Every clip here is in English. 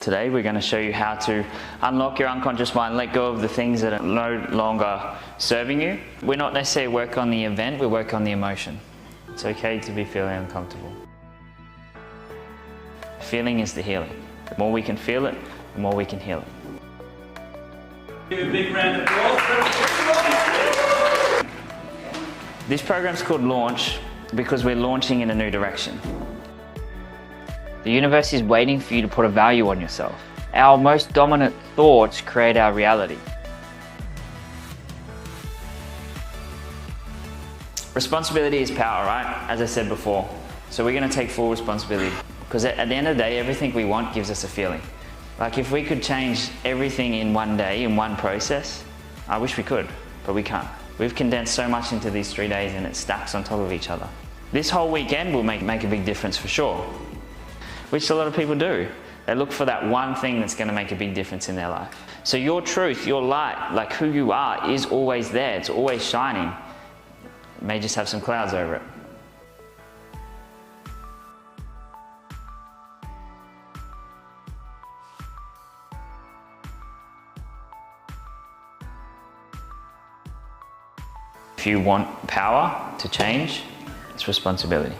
Today we're going to show you how to unlock your unconscious mind, let go of the things that are no longer serving you. We're not necessarily work on the event, we work on the emotion. It's okay to be feeling uncomfortable. Feeling is the healing. The more we can feel it, the more we can heal it. Give a big round of applause. This program's called Launch because we're launching in a new direction. The universe is waiting for you to put a value on yourself. Our most dominant thoughts create our reality. Responsibility is power, right? As I said before. So we're going to take full responsibility. Because at the end of the day, everything we want gives us a feeling. Like if we could change everything in one day, in one process, I wish we could, but we can't. We've condensed so much into these 3 days and it stacks on top of each other. This whole weekend will make a big difference for sure. Which a lot of people do. They look for that one thing that's going to make a big difference in their life. So your truth, your light, like who you are, is always there. It's always shining. It may just have some clouds over it. If you want power to change, it's responsibility.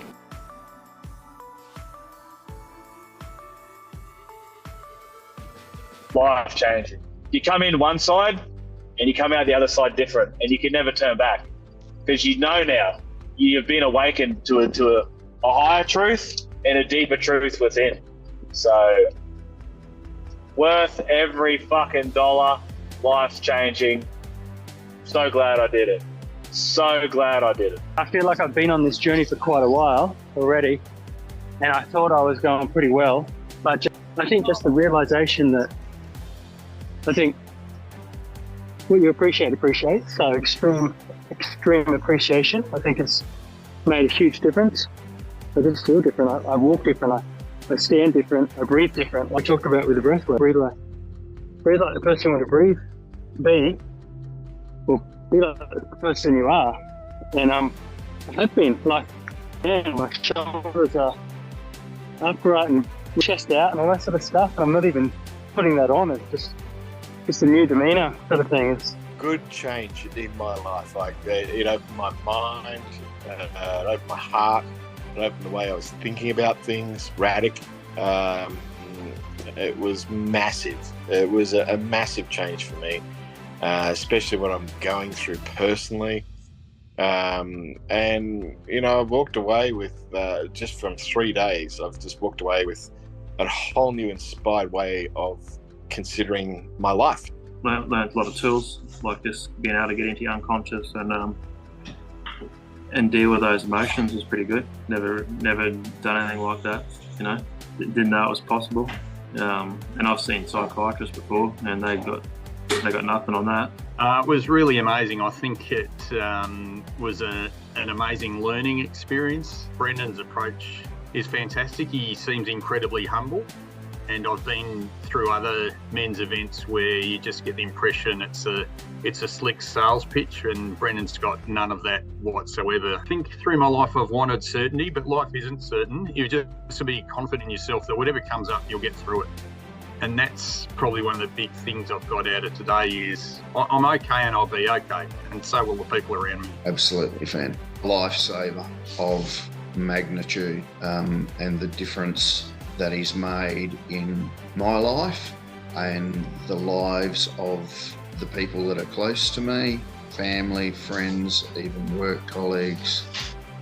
Life changing. You come in one side and you come out the other side different, and you can never turn back because you know now you've been awakened to a higher truth and a deeper truth within. So worth every fucking dollar. Life changing. So glad I did it. So glad I did it. I feel like I've been on this journey for quite a while already, and I thought I was going pretty well, but I think just the realization that I think what you appreciate. So extreme appreciation. I think it's made a huge difference. I just feel different. I walk different. I stand different. I breathe different. I talked about with the breath work. Breathe like the person you want to breathe. Be like the person you are. And I have been like, man, my shoulders are upright and chest out and all that sort of stuff. I'm not even putting that on. It's just a new demeanor sort of thing. It's good change in my life. Like it opened my mind, it opened my heart, it opened the way I was thinking about things. Radic. It was massive. It was a massive change for me, especially what I'm going through personally. And I've walked away with just from 3 days. I've just walked away with a whole new inspired way of considering my life. Learned a lot of tools, like just being able to get into your unconscious and deal with those emotions was pretty good. Never done anything like that, Didn't know it was possible. And I've seen psychiatrists before, and they got nothing on that. It was really amazing. I think it was an amazing learning experience. Brendon's approach is fantastic. He seems incredibly humble, and I've been through other men's events where you just get the impression it's a slick sales pitch, and Brendon's got none of that whatsoever. I think through my life I've wanted certainty, but life isn't certain. You just to be confident in yourself that whatever comes up, you'll get through it. And that's probably one of the big things I've got out of today is I'm okay and I'll be okay, and so will the people around me. Absolutely fan. Lifesaver of magnitude, and the difference that he's made in my life and the lives of the people that are close to me, family, friends, even work colleagues.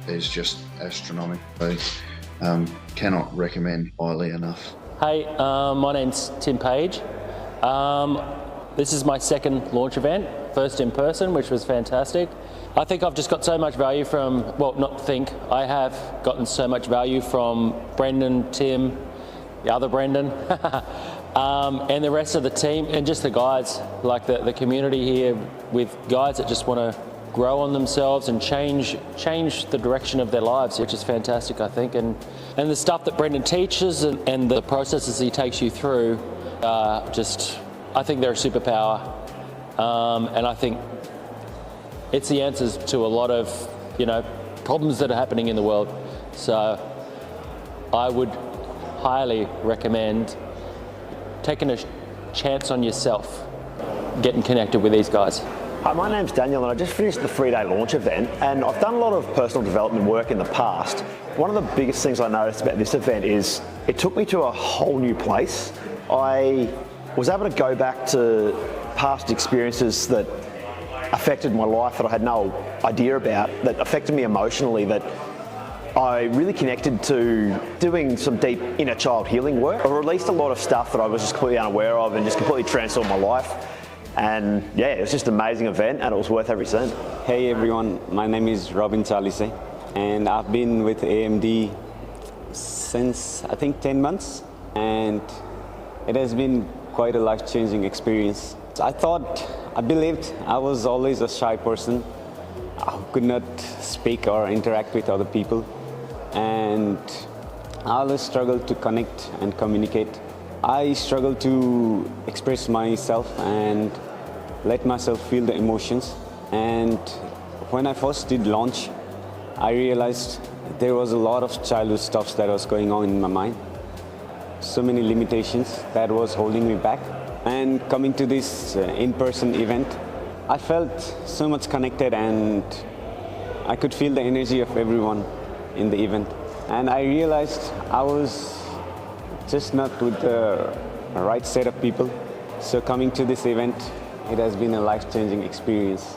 There's just astronomical. Cannot recommend highly enough. Hey, my name's Tim Page. This is my second launch event, first in person, which was fantastic. I think I've just got so much value I have gotten so much value from Brendon, Tim, the other Brendon, and the rest of the team, and just the guides, like the community here with guides that just want to grow on themselves and change the direction of their lives, which is fantastic, I think. And the stuff that Brendon teaches and the processes he takes you through, I think they're a superpower. And I think it's the answers to a lot of, problems that are happening in the world. So I would highly recommend taking a chance on yourself, getting connected with these guys? Hi, my name's Daniel and I just finished the 3-day launch event, and I've done a lot of personal development work in the past. One of the biggest things I noticed about this event is it took me to a whole new place. I was able to go back to past experiences that affected my life that I had no idea about, that affected me emotionally, that I really connected to doing some deep inner child healing work. I released a lot of stuff that I was just completely unaware of and just completely transformed my life. And yeah, it was just an amazing event and it was worth every cent. Hey everyone, my name is Robin Chalise and I've been with AMD since I think 10 months and it has been quite a life-changing experience. I believed I was always a shy person. I could not speak or interact with other people, and I always struggled to connect and communicate. I struggled to express myself and let myself feel the emotions. And when I first did launch, I realized there was a lot of childhood stuff that was going on in my mind. So many limitations that was holding me back. And coming to this in-person event, I felt so much connected and I could feel the energy of everyone in the event. And I realized I was just not with the right set of people. So coming to this event, it has been a life-changing experience.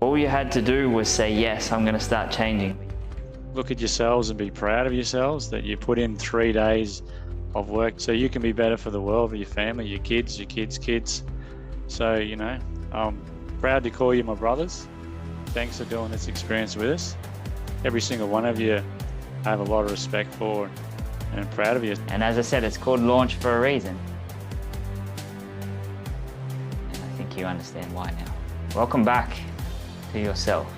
All you had to do was say, yes, I'm going to start changing. Look at yourselves and be proud of yourselves that you put in 3 days of work so you can be better for the world, for your family, your kids' kids. So, you know, I'm proud to call you my brothers. Thanks for doing this experience with us. Every single one of you I have a lot of respect for and I'm proud of you. And as I said, it's called launch for a reason. And I think you understand why now. Welcome back to yourself.